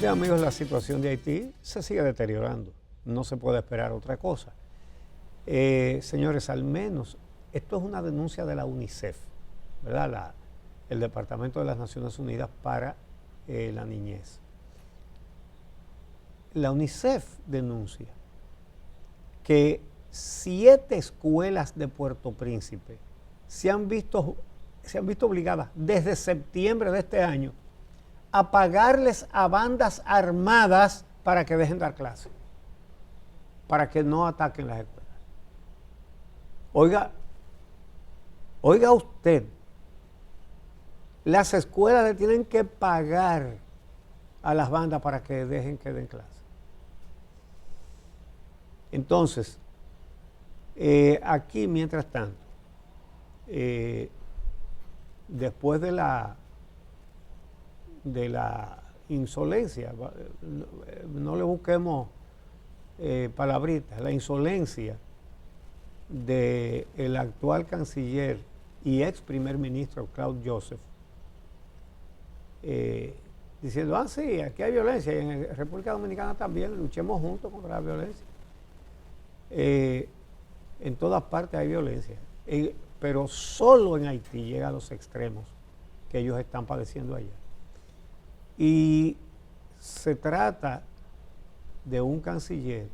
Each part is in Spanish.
Bien, amigos, la situación de Haití se sigue deteriorando. No se puede esperar otra cosa. Señores, al menos esto es una denuncia de la UNICEF, ¿verdad? El Departamento de las Naciones Unidas para la Niñez. La UNICEF denuncia que 7 escuelas de Puerto Príncipe se han visto obligadas desde septiembre de este año a pagarles a bandas armadas para que dejen dar clases, para que no ataquen las escuelas. Oiga usted, las escuelas le tienen que pagar a las bandas para que dejen que den clases. Entonces, aquí, mientras tanto, después de la insolencia, no le busquemos palabritas, la insolencia del actual canciller y ex primer ministro Claude Joseph, diciendo, sí, aquí hay violencia, y en República Dominicana también, luchemos juntos contra la violencia. En todas partes hay violencia, pero solo en Haití llega a los extremos que ellos están padeciendo allá. Y se trata de un canciller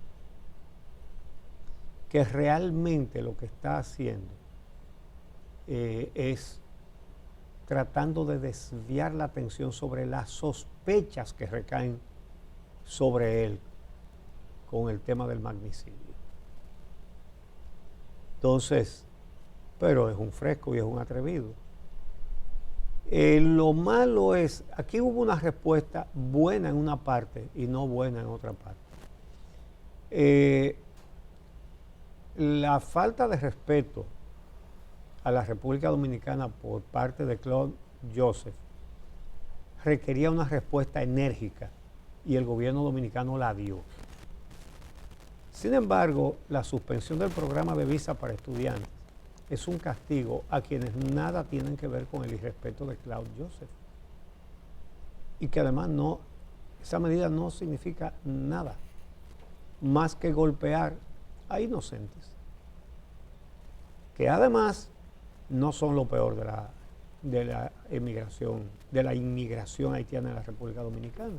que realmente lo que está haciendo es tratando de desviar la atención sobre las sospechas que recaen sobre él con el tema del magnicidio. Entonces, pero es un fresco y es un atrevido. Lo malo es, aquí hubo una respuesta buena en una parte y no buena en otra parte. La falta de respeto a la República Dominicana por parte de Claude Joseph requería una respuesta enérgica y el gobierno dominicano la dio. Sin embargo, la suspensión del programa de visa para estudiantes es un castigo a quienes nada tienen que ver con el irrespeto de Claude Joseph. Y que además esa medida no significa nada más que golpear a inocentes, que además no son lo peor de la inmigración haitiana en la República Dominicana.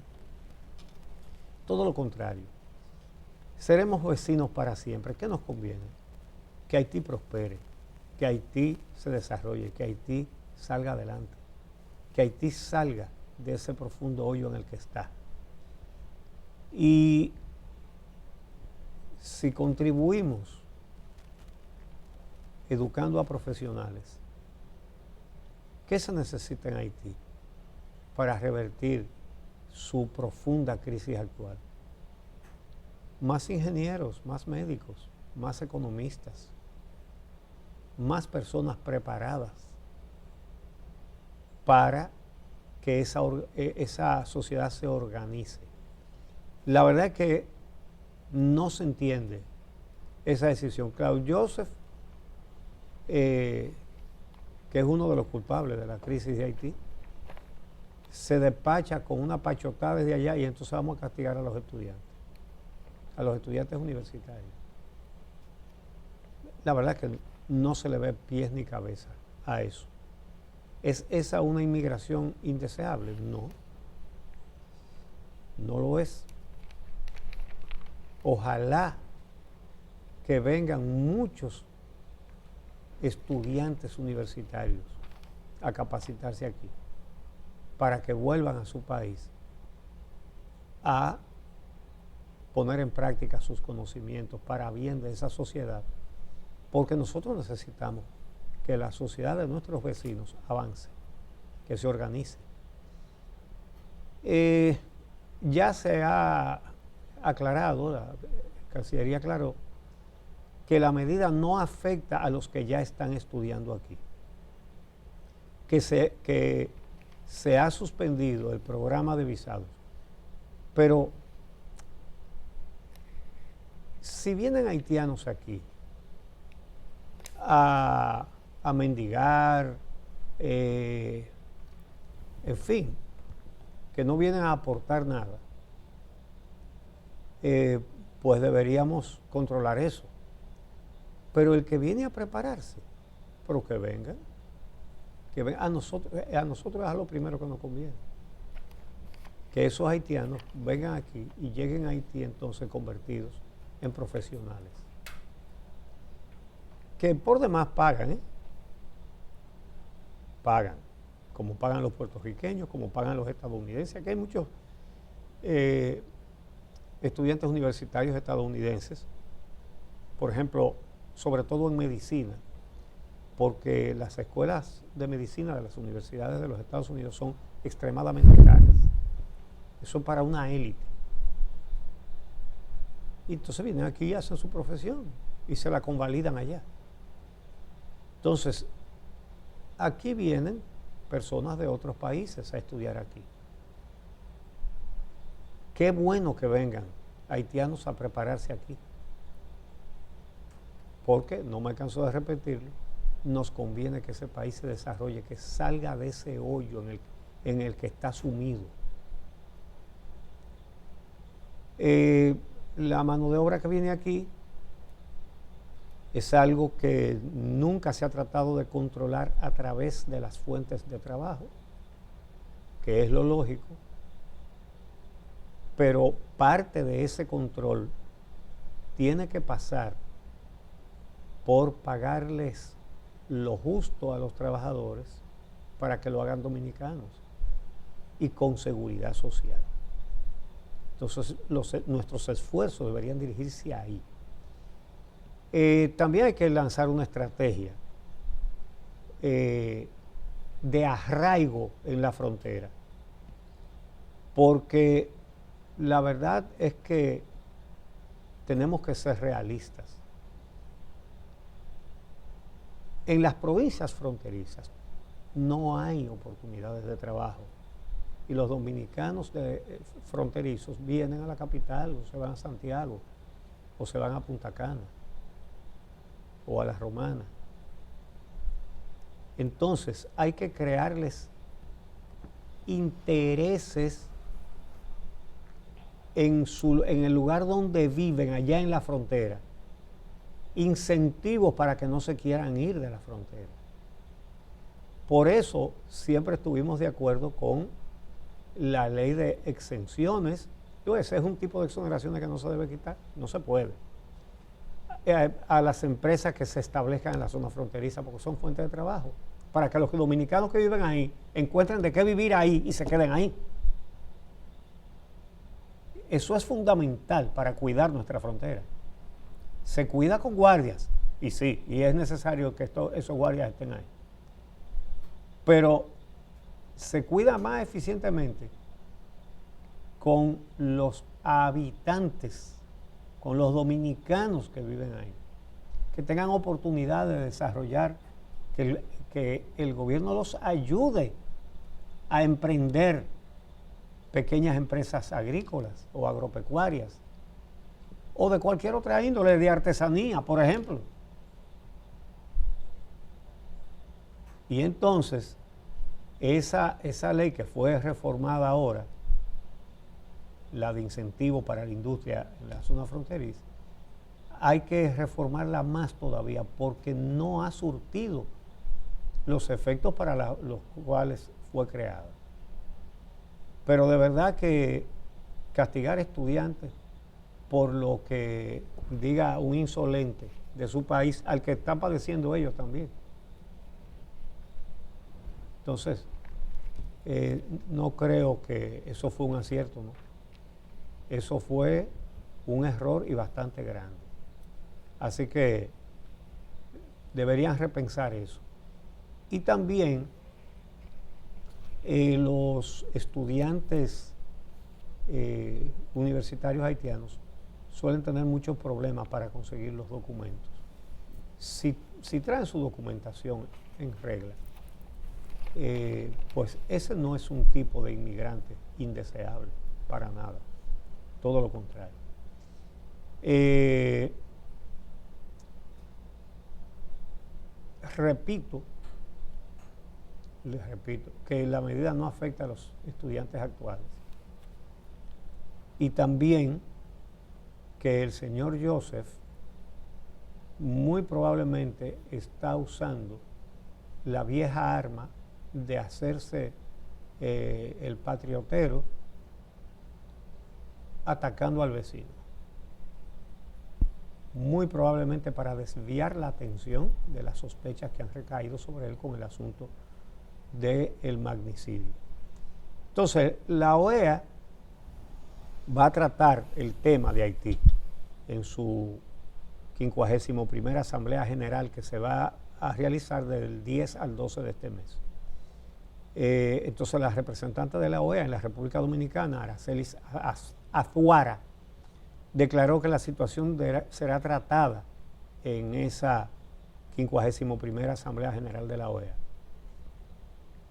Todo lo contrario. Seremos vecinos para siempre. ¿Qué nos conviene? Que Haití prospere, que Haití se desarrolle, que Haití salga adelante, que Haití salga de ese profundo hoyo en el que está. Y si contribuimos educando a profesionales, ¿qué se necesita en Haití para revertir su profunda crisis actual? Más ingenieros, más médicos, más economistas, más personas preparadas para que esa sociedad se organice. La verdad es que no se entiende esa decisión. Claude Joseph, que es uno de los culpables de la crisis de Haití, se despacha con una pachotada desde allá y entonces vamos a castigar a los estudiantes universitarios. La verdad es que no se le ve pies ni cabeza a eso. ¿Es esa una inmigración indeseable? No, no lo es. Ojalá que vengan muchos estudiantes universitarios a capacitarse aquí para que vuelvan a su país a poner en práctica sus conocimientos para bien de esa sociedad, porque nosotros necesitamos que la sociedad de nuestros vecinos avance, que se organice. Ya se ha aclarado, la Cancillería aclaró, que la medida no afecta a los que ya están estudiando aquí, que se ha suspendido el programa de visados, pero si vienen haitianos aquí a mendigar, en fin, que no vienen a aportar nada, pues deberíamos controlar eso. Pero el que viene a prepararse, pero que venga a nosotros es a lo primero que nos conviene. Que esos haitianos vengan aquí y lleguen a Haití entonces convertidos en profesionales. Que por demás pagan, pagan, como pagan los puertorriqueños, como pagan los estadounidenses. Aquí hay muchos estudiantes universitarios estadounidenses, por ejemplo, sobre todo en medicina, porque las escuelas de medicina de las universidades de los Estados Unidos son extremadamente caras. Eso para una élite. Y entonces vienen aquí y hacen su profesión y se la convalidan allá. Entonces, aquí vienen personas de otros países a estudiar aquí. Qué bueno que vengan haitianos a prepararse aquí. Porque, no me canso de repetirlo, nos conviene que ese país se desarrolle, que salga de ese hoyo en el que está sumido. La mano de obra que viene aquí es algo que nunca se ha tratado de controlar a través de las fuentes de trabajo, que es lo lógico, pero parte de ese control tiene que pasar por pagarles lo justo a los trabajadores para que lo hagan dominicanos y con seguridad social. Entonces, nuestros esfuerzos deberían dirigirse ahí. También hay que lanzar una estrategia de arraigo en la frontera, porque la verdad es que tenemos que ser realistas. En las provincias fronterizas no hay oportunidades de trabajo y los dominicanos fronterizos vienen a la capital o se van a Santiago o se van a Punta Cana o a La Romana. Entonces hay que crearles intereses en el lugar donde viven, allá en la frontera, incentivos para que no se quieran ir de la frontera. Por eso siempre estuvimos de acuerdo con la ley de exenciones. Ese es un tipo de exoneraciones que no se debe quitar, no se puede. A las empresas que se establezcan en la zona fronteriza, porque son fuentes de trabajo, para que los dominicanos que viven ahí encuentren de qué vivir ahí y se queden ahí. Eso es fundamental para cuidar nuestra frontera. Se cuida con guardias, y sí, y es necesario que esos guardias estén ahí. Pero se cuida más eficientemente con los habitantes, con los dominicanos que viven ahí, que tengan oportunidad de desarrollar, que el gobierno los ayude a emprender pequeñas empresas agrícolas o agropecuarias, o de cualquier otra índole, de artesanía, por ejemplo. Y entonces, esa ley que fue reformada ahora, la de incentivo para la industria en la zona fronteriza, hay que reformarla más todavía porque no ha surtido los efectos para los cuales fue creada. Pero de verdad que castigar estudiantes por lo que diga un insolente de su país, al que están padeciendo ellos también. Entonces, no creo que eso fue un acierto, ¿no? Eso fue un error y bastante grande. Así que deberían repensar eso. Y también los estudiantes universitarios haitianos suelen tener muchos problemas para conseguir los documentos. Si traen su documentación en regla, pues ese no es un tipo de inmigrante indeseable para nada, todo lo contrario. Les repito, que la medida no afecta a los estudiantes actuales. Y también que el señor Joseph muy probablemente está usando la vieja arma de hacerse el patriotero atacando al vecino. Muy probablemente para desviar la atención de las sospechas que han recaído sobre él con el asunto del magnicidio. Entonces, la OEA va a tratar el tema de Haití en su 51ª Asamblea General que se va a realizar del 10 al 12 de este mes. Entonces, la representante de la OEA en la República Dominicana, Aracelis Azuara, declaró que la situación será tratada en esa 51ª Asamblea General de la OEA.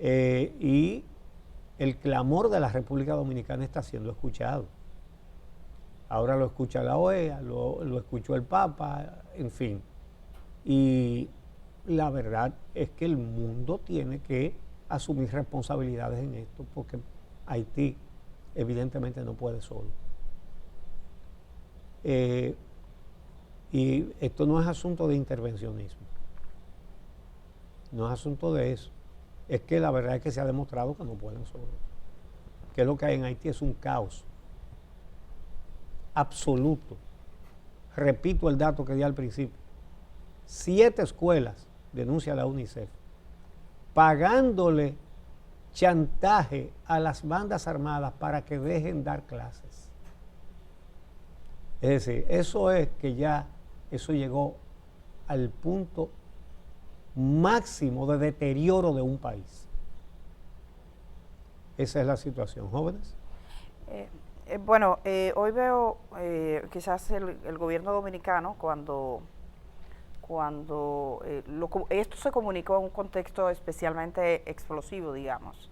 Y el clamor de la República Dominicana está siendo escuchado. Ahora lo escucha la OEA, lo escuchó el Papa, en fin. Y la verdad es que el mundo tiene que asumir responsabilidades en esto, porque Haití evidentemente no puede solo. Y esto no es asunto de intervencionismo, no es asunto de eso. Es que la verdad es que se ha demostrado que no pueden solo. Que lo que hay en Haití es un caos absoluto. Repito el dato que di al principio. 7 escuelas, denuncia la UNICEF, pagándole chantaje a las bandas armadas para que dejen dar clases. Es decir, eso llegó al punto máximo de deterioro de un país. Esa es la situación, jóvenes. Hoy veo quizás el gobierno dominicano cuando esto se comunicó en un contexto especialmente explosivo, digamos.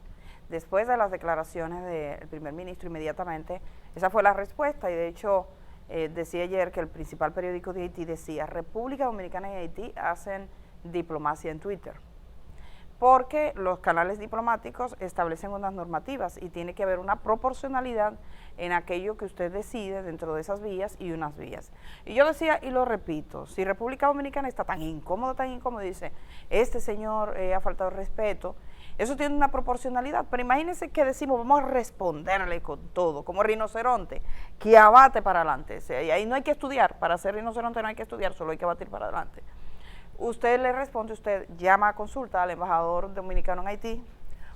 Después de las declaraciones del primer ministro, inmediatamente, esa fue la respuesta, y de hecho decía ayer que el principal periódico de Haití decía: República Dominicana y Haití hacen diplomacia en Twitter, porque los canales diplomáticos establecen unas normativas y tiene que haber una proporcionalidad en aquello que usted decide dentro de esas vías y unas vías. Y yo decía, y lo repito, si República Dominicana está tan incómodo, dice, este señor ha faltado respeto, eso tiene una proporcionalidad, pero imagínense que decimos, vamos a responderle con todo, como rinoceronte, que abate para adelante. O sea, y ahí no hay que estudiar, para ser rinoceronte no hay que estudiar, solo hay que batir para adelante. Usted le responde, usted llama a consulta al embajador dominicano en Haití,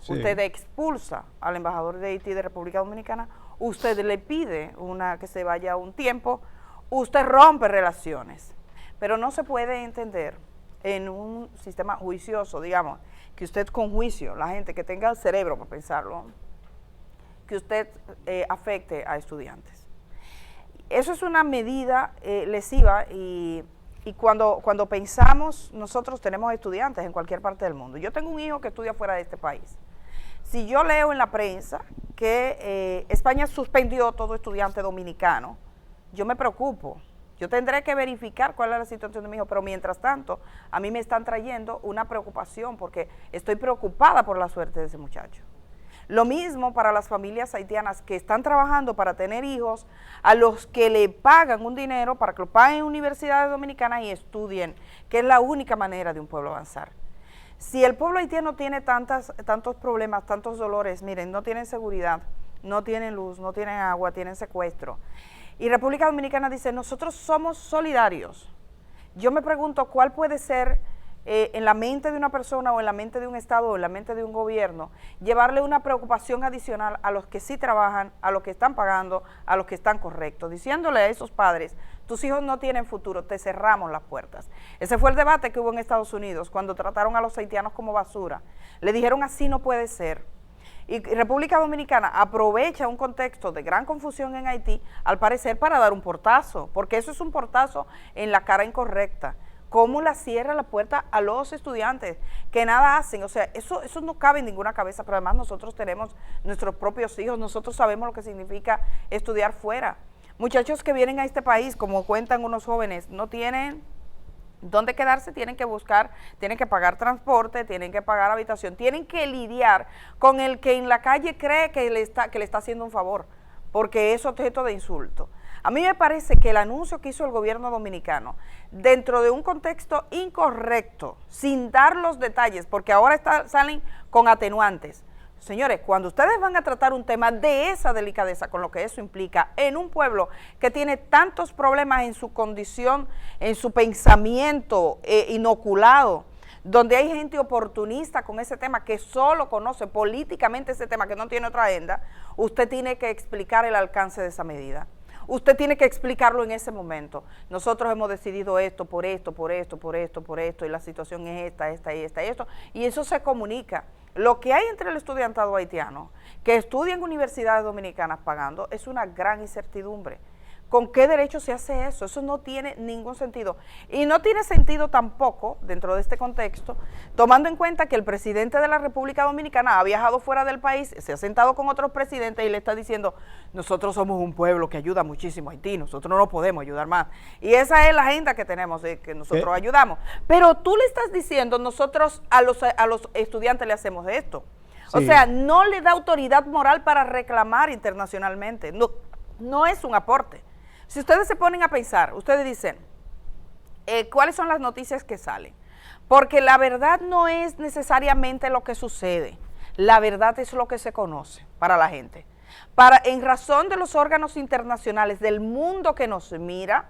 sí. Usted expulsa al embajador de Haití de República Dominicana, usted le pide que se vaya un tiempo, usted rompe relaciones, pero no se puede entender en un sistema juicioso, digamos, que usted con juicio, la gente que tenga el cerebro para pensarlo, que usted afecte a estudiantes. Eso es una medida lesiva y cuando pensamos, nosotros tenemos estudiantes en cualquier parte del mundo. Yo tengo un hijo que estudia fuera de este país. Si yo leo en la prensa que España suspendió todo estudiante dominicano, yo me preocupo. Yo tendré que verificar cuál es la situación de mi hijo, pero mientras tanto, a mí me están trayendo una preocupación porque estoy preocupada por la suerte de ese muchacho. Lo mismo para las familias haitianas que están trabajando para tener hijos, a los que le pagan un dinero para que lo paguen en universidades dominicanas y estudien, que es la única manera de un pueblo avanzar. Si el pueblo haitiano tiene tantos problemas, tantos dolores, miren, no tienen seguridad, no tienen luz, no tienen agua, tienen secuestro. Y República Dominicana dice, nosotros somos solidarios. Yo me pregunto cuál puede ser en la mente de una persona o en la mente de un Estado o en la mente de un gobierno, llevarle una preocupación adicional a los que sí trabajan, a los que están pagando, a los que están correctos, diciéndole a esos padres, tus hijos no tienen futuro, te cerramos las puertas. Ese fue el debate que hubo en Estados Unidos cuando trataron a los haitianos como basura. Le dijeron, así no puede ser. Y República Dominicana aprovecha un contexto de gran confusión en Haití, al parecer para dar un portazo, porque eso es un portazo en la cara incorrecta. ¿Cómo la cierra la puerta a los estudiantes que nada hacen? O sea, eso no cabe en ninguna cabeza, pero además nosotros tenemos nuestros propios hijos, nosotros sabemos lo que significa estudiar fuera. Muchachos que vienen a este país, como cuentan unos jóvenes, no tienen dónde quedarse, tienen que buscar, tienen que pagar transporte, tienen que pagar habitación, tienen que lidiar con el que en la calle cree que le está haciendo un favor, porque es objeto de insulto. A mí me parece que el anuncio que hizo el gobierno dominicano, dentro de un contexto incorrecto, sin dar los detalles, porque ahora salen con atenuantes. Señores, cuando ustedes van a tratar un tema de esa delicadeza, con lo que eso implica, en un pueblo que tiene tantos problemas en su condición, en su pensamiento inoculado, donde hay gente oportunista con ese tema que solo conoce políticamente ese tema, que no tiene otra agenda, usted tiene que explicar el alcance de esa medida. Usted tiene que explicarlo en ese momento. Nosotros hemos decidido esto, por esto, por esto, por esto, por esto, y la situación es esta y esto, y eso se comunica. Lo que hay entre el estudiantado haitiano, que estudia en universidades dominicanas pagando, es una gran incertidumbre. ¿Con qué derecho se hace eso? Eso no tiene ningún sentido. Y no tiene sentido tampoco, dentro de este contexto, tomando en cuenta que el presidente de la República Dominicana ha viajado fuera del país, se ha sentado con otros presidentes y le está diciendo, nosotros somos un pueblo que ayuda muchísimo a Haití, nosotros no nos podemos ayudar más. Y esa es la agenda que tenemos, de que nosotros ayudamos. Pero tú le estás diciendo, nosotros a los estudiantes le hacemos esto. Sí. O sea, no le da autoridad moral para reclamar internacionalmente. No es un aporte. Si ustedes se ponen a pensar, ustedes dicen, ¿cuáles son las noticias que salen? Porque la verdad no es necesariamente lo que sucede, la verdad es lo que se conoce para la gente. En razón de los órganos internacionales del mundo que nos mira,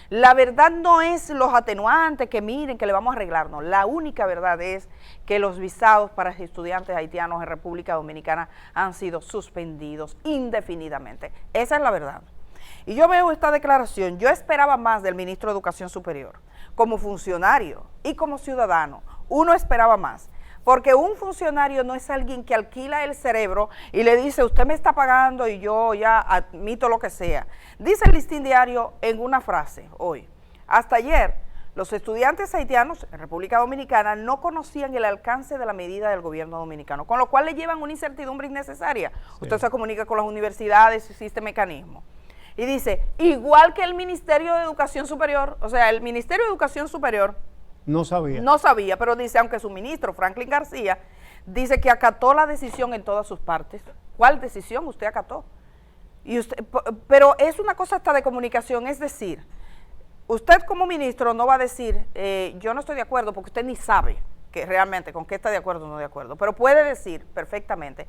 la verdad no es los atenuantes que miren, que le vamos a arreglar, no. La única verdad es que los visados para estudiantes haitianos en República Dominicana han sido suspendidos indefinidamente. Esa es la verdad. Y yo veo esta declaración, yo esperaba más del ministro de Educación Superior, como funcionario y como ciudadano, uno esperaba más, porque un funcionario no es alguien que alquila el cerebro y le dice, usted me está pagando y yo ya admito lo que sea. Dice el Listín Diario en una frase hoy, hasta ayer, los estudiantes haitianos en República Dominicana no conocían el alcance de la medida del gobierno dominicano, con lo cual le llevan una incertidumbre innecesaria. Sí. Usted se comunica con las universidades, existe mecanismo. Y dice, igual que el Ministerio de Educación Superior, o sea, el Ministerio de Educación Superior no sabía, pero dice, aunque su ministro, Franklin García, dice que acató la decisión en todas sus partes. ¿Cuál decisión usted acató? Pero es una cosa hasta de comunicación, es decir, usted como ministro no va a decir, yo no estoy de acuerdo, porque usted ni sabe que realmente con qué está de acuerdo o no de acuerdo, pero puede decir perfectamente,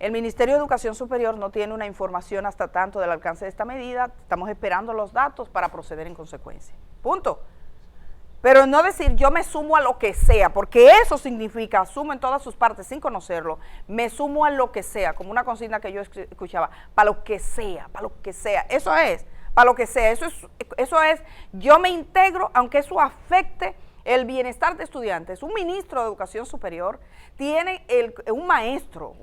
el Ministerio de Educación Superior no tiene una información hasta tanto del alcance de esta medida, estamos esperando los datos para proceder en consecuencia. Punto. Pero no decir yo me sumo a lo que sea, porque eso significa, asumo en todas sus partes sin conocerlo, me sumo a lo que sea, como una consigna que yo escuchaba, para lo que sea, eso es, para lo que sea, eso es, yo me integro aunque eso afecte el bienestar de estudiantes. Un ministro de Educación Superior tiene ningún maestro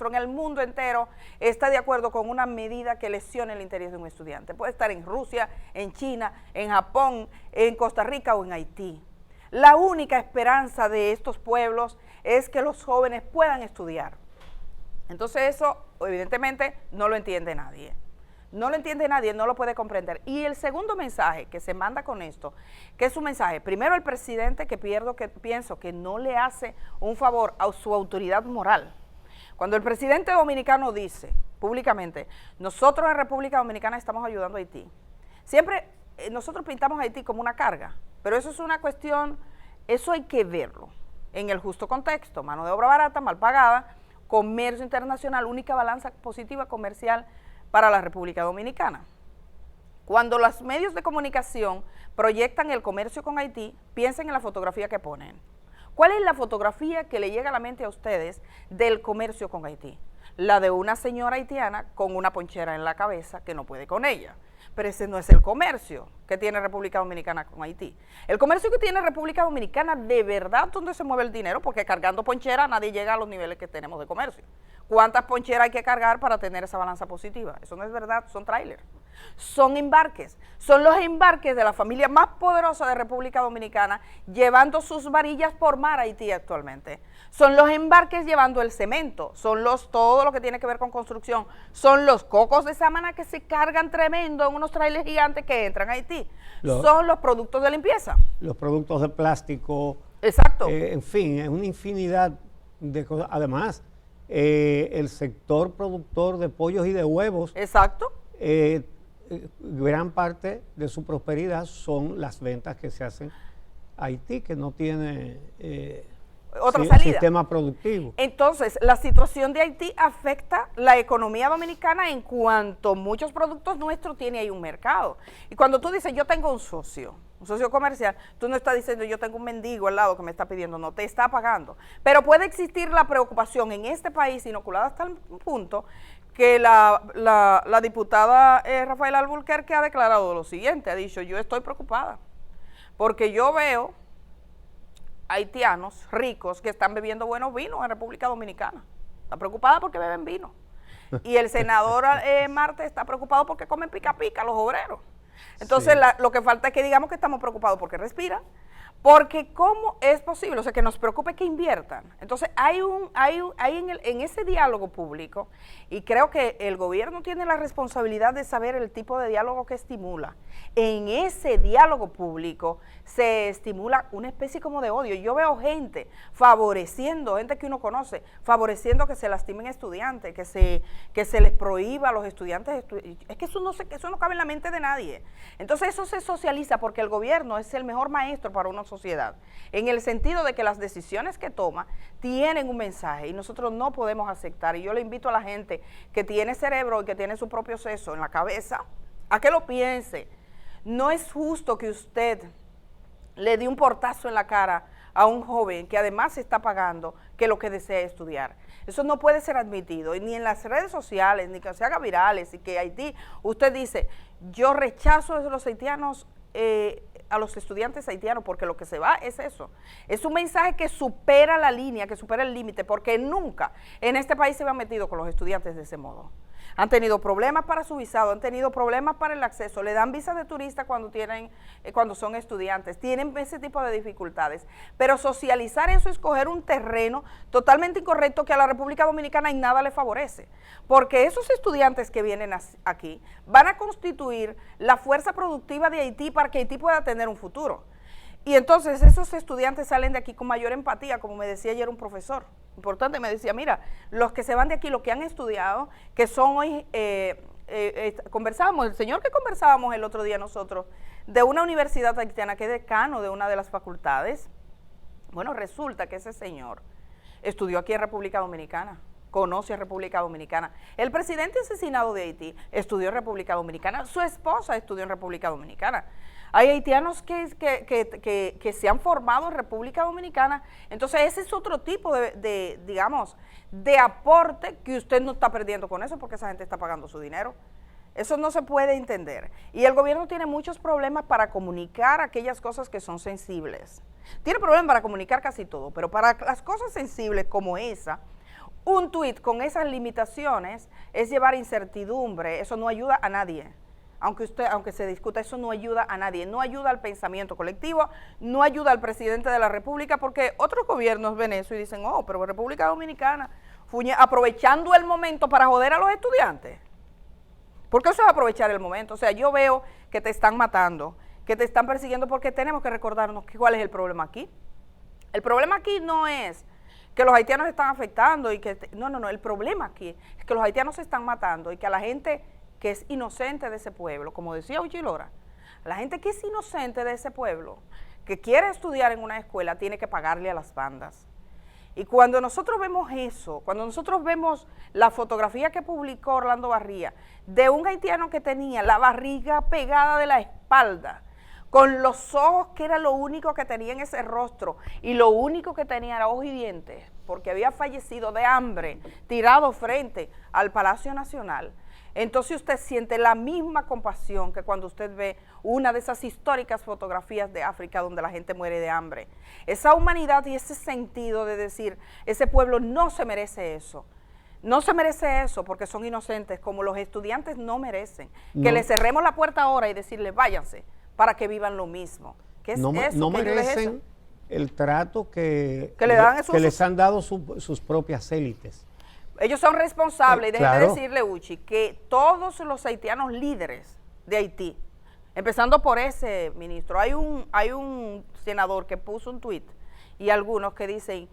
en el mundo entero está de acuerdo con una medida que lesione el interés de un estudiante. Puede estar en Rusia, en China, en Japón, en Costa Rica o en Haití. La única esperanza de estos pueblos es que los jóvenes puedan estudiar. Entonces eso, evidentemente, no lo entiende nadie. No lo entiende nadie, no lo puede comprender. Y el segundo mensaje que se manda con esto, que es un mensaje, primero el presidente que pienso que no le hace un favor a su autoridad moral. Cuando el presidente dominicano dice públicamente, nosotros en República Dominicana estamos ayudando a Haití. Siempre nosotros pintamos a Haití como una carga, pero eso es una cuestión, eso hay que verlo en el justo contexto, mano de obra barata, mal pagada, comercio internacional, única balanza positiva comercial para la República Dominicana. Cuando los medios de comunicación proyectan el comercio con Haití, piensen en la fotografía que ponen. ¿Cuál es la fotografía que le llega a la mente a ustedes del comercio con Haití? La de una señora haitiana con una ponchera en la cabeza que no puede con ella. Pero ese no es el comercio que tiene República Dominicana con Haití. El comercio que tiene República Dominicana, de verdad, ¿dónde se mueve el dinero? Porque cargando ponchera nadie llega a los niveles que tenemos de comercio. ¿Cuántas poncheras hay que cargar para tener esa balanza positiva? Eso no es verdad, son trailers. Son embarques, son los embarques de la familia más poderosa de República Dominicana llevando sus varillas por mar a Haití actualmente. Son los embarques llevando el cemento, son todo lo que tiene que ver con construcción, son los cocos de Sámana que se cargan tremendo en unos trailers gigantes que entran a Haití, son los productos de limpieza. Los productos de plástico. Exacto. En fin, es una infinidad de cosas. Además, el sector productor de pollos y de huevos. Exacto. Gran parte de su prosperidad son las ventas que se hacen a Haití, que no tiene otra salida. Sistema productivo. Entonces, la situación de Haití afecta la economía dominicana en cuanto muchos productos nuestros tienen ahí un mercado. Y cuando tú dices, yo tengo un socio comercial, tú no estás diciendo, yo tengo un mendigo al lado que me está pidiendo, no, te está pagando. Pero puede existir la preocupación en este país, inoculada hasta el punto que la diputada Rafaela Alburquerque ha declarado lo siguiente, ha dicho, yo estoy preocupada, porque yo veo haitianos ricos que están bebiendo buenos vinos en República Dominicana. Está preocupada porque beben vino. Y el senador Marte está preocupado porque comen pica pica los obreros. Entonces sí, lo que falta es que digamos que estamos preocupados porque respiran, porque ¿cómo es posible? O sea, que nos preocupe que inviertan. Entonces hay en ese diálogo público, y creo que el gobierno tiene la responsabilidad de saber el tipo de diálogo que estimula. En ese diálogo público se estimula una especie como de odio. Yo veo gente favoreciendo, gente que uno conoce, favoreciendo que se lastimen estudiantes, que se les prohíba a los estudiantes. Es que eso no cabe en la mente de nadie. Entonces eso se socializa porque el gobierno es el mejor maestro para una sociedad, en el sentido de que las decisiones que toma tienen un mensaje y nosotros no podemos aceptar. Y yo le invito a la gente que tiene cerebro y que tiene su propio seso en la cabeza a que lo piense. No es justo que usted le dé un portazo en la cara a un joven que además está pagando que lo que desea estudiar. Eso no puede ser admitido, y ni en las redes sociales, ni que se haga virales, y que Haití, usted dice, yo rechazo a los haitianos, a los estudiantes haitianos, porque lo que se va es eso. Es un mensaje que supera la línea, que supera el límite, porque nunca en este país se habían metido con los estudiantes de ese modo. Han tenido problemas para su visado, han tenido problemas para el acceso, le dan visa de turista cuando son estudiantes, tienen ese tipo de dificultades. Pero socializar eso es coger un terreno totalmente incorrecto que a la República Dominicana en nada le favorece, porque esos estudiantes que vienen aquí van a constituir la fuerza productiva de Haití para que Haití pueda tener un futuro. Y entonces esos estudiantes salen de aquí con mayor empatía, como me decía ayer un profesor importante, me decía, mira, los que se van de aquí, los que han estudiado, que son hoy, conversábamos, el señor que conversábamos el otro día nosotros, de una universidad haitiana, que es decano de una de las facultades, bueno, resulta que ese señor estudió aquí en República Dominicana, conoce a República Dominicana. El presidente asesinado de Haití estudió en República Dominicana, su esposa estudió en República Dominicana. Hay haitianos que se han formado en República Dominicana. Entonces ese es otro tipo digamos, de aporte que usted no está perdiendo con eso, porque esa gente está pagando su dinero. Eso no se puede entender. Y el gobierno tiene muchos problemas para comunicar aquellas cosas que son sensibles. Tiene problemas para comunicar casi todo, pero para las cosas sensibles como esa, un tuit con esas limitaciones es llevar incertidumbre. Eso no ayuda a nadie. Aunque se discuta, eso no ayuda a nadie, no ayuda al pensamiento colectivo, no ayuda al presidente de la República, porque otros gobiernos ven eso y dicen, oh, pero República Dominicana, aprovechando el momento para joder a los estudiantes. Porque eso es aprovechar el momento. O sea, yo veo que te están matando, que te están persiguiendo, porque tenemos que recordarnos cuál es el problema aquí. El problema aquí no es que los haitianos se están afectando y que, no, el problema aquí es que los haitianos se están matando y que a la gente que es inocente de ese pueblo, como decía Uchilora, la gente que es inocente de ese pueblo, que quiere estudiar en una escuela, tiene que pagarle a las bandas. Y cuando nosotros vemos eso, cuando nosotros vemos la fotografía que publicó Orlando Barría, de un haitiano que tenía la barriga pegada de la espalda, con los ojos que era lo único que tenía en ese rostro, y lo único que tenía era ojos y dientes, porque había fallecido de hambre, tirado frente al Palacio Nacional, entonces usted siente la misma compasión que cuando usted ve una de esas históricas fotografías de África donde la gente muere de hambre. Esa humanidad y ese sentido de decir, ese pueblo no se merece eso. No se merece eso porque son inocentes, como los estudiantes no merecen. No. Que les cerremos la puerta ahora y decirles, váyanse, para que vivan lo mismo. ¿Qué es no, eso? No merecen el trato que les han dado sus propias élites. Ellos son responsables, y déjeme decirle, Uchi, que todos los haitianos líderes de Haití, empezando por ese ministro, hay un senador que puso un tuit y algunos que dicen,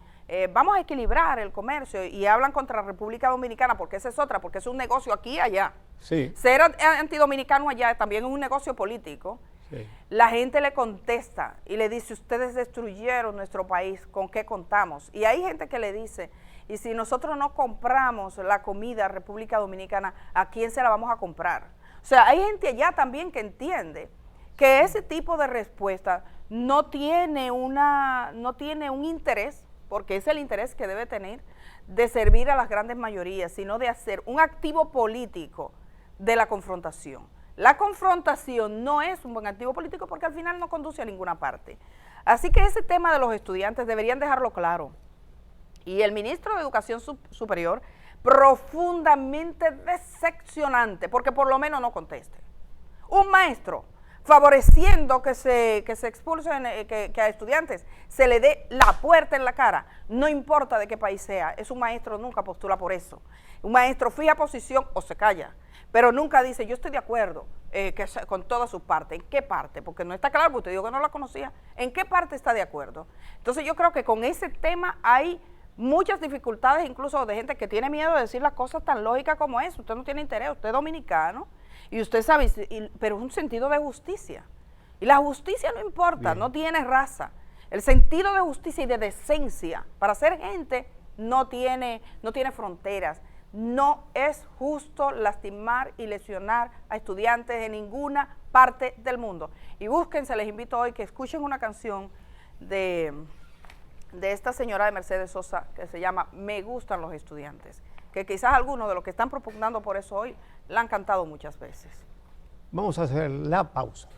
vamos a equilibrar el comercio y hablan contra la República Dominicana porque esa es otra, porque es un negocio aquí y allá. Sí. Ser antidominicano allá también es un negocio político. Sí. La gente le contesta y le dice, ustedes destruyeron nuestro país, ¿con qué contamos? Y hay gente que le dice, y si nosotros no compramos la comida República Dominicana, ¿a quién se la vamos a comprar? O sea, hay gente allá también que entiende que ese tipo de respuesta no tiene un interés, porque es el interés que debe tener, de servir a las grandes mayorías, sino de hacer un activo político de la confrontación. La confrontación no es un buen activo político porque al final no conduce a ninguna parte. Así que ese tema de los estudiantes deberían dejarlo claro. Y el ministro de Educación Superior, profundamente decepcionante, porque por lo menos no conteste. Un maestro favoreciendo que se expulsen, que a estudiantes se le dé la puerta en la cara, no importa de qué país sea, es un maestro, nunca postula por eso. Un maestro fija posición o se calla, pero nunca dice, yo estoy de acuerdo con todas sus partes. ¿En qué parte? Porque no está claro, porque usted dijo que no la conocía. ¿En qué parte está de acuerdo? Entonces yo creo que con ese tema hay muchas dificultades, incluso de gente que tiene miedo de decir las cosas tan lógicas como eso. Usted no tiene interés, usted es dominicano, y usted sabe, pero es un sentido de justicia. Y la justicia no importa, no tiene raza. El sentido de justicia y de decencia para ser gente no tiene fronteras. No es justo lastimar y lesionar a estudiantes de ninguna parte del mundo. Y búsquense, les invito hoy que escuchen una canción de esta señora de Mercedes Sosa que se llama Me gustan los estudiantes, que quizás algunos de los que están propugnando por eso hoy la han cantado muchas veces. Vamos a hacer la pausa.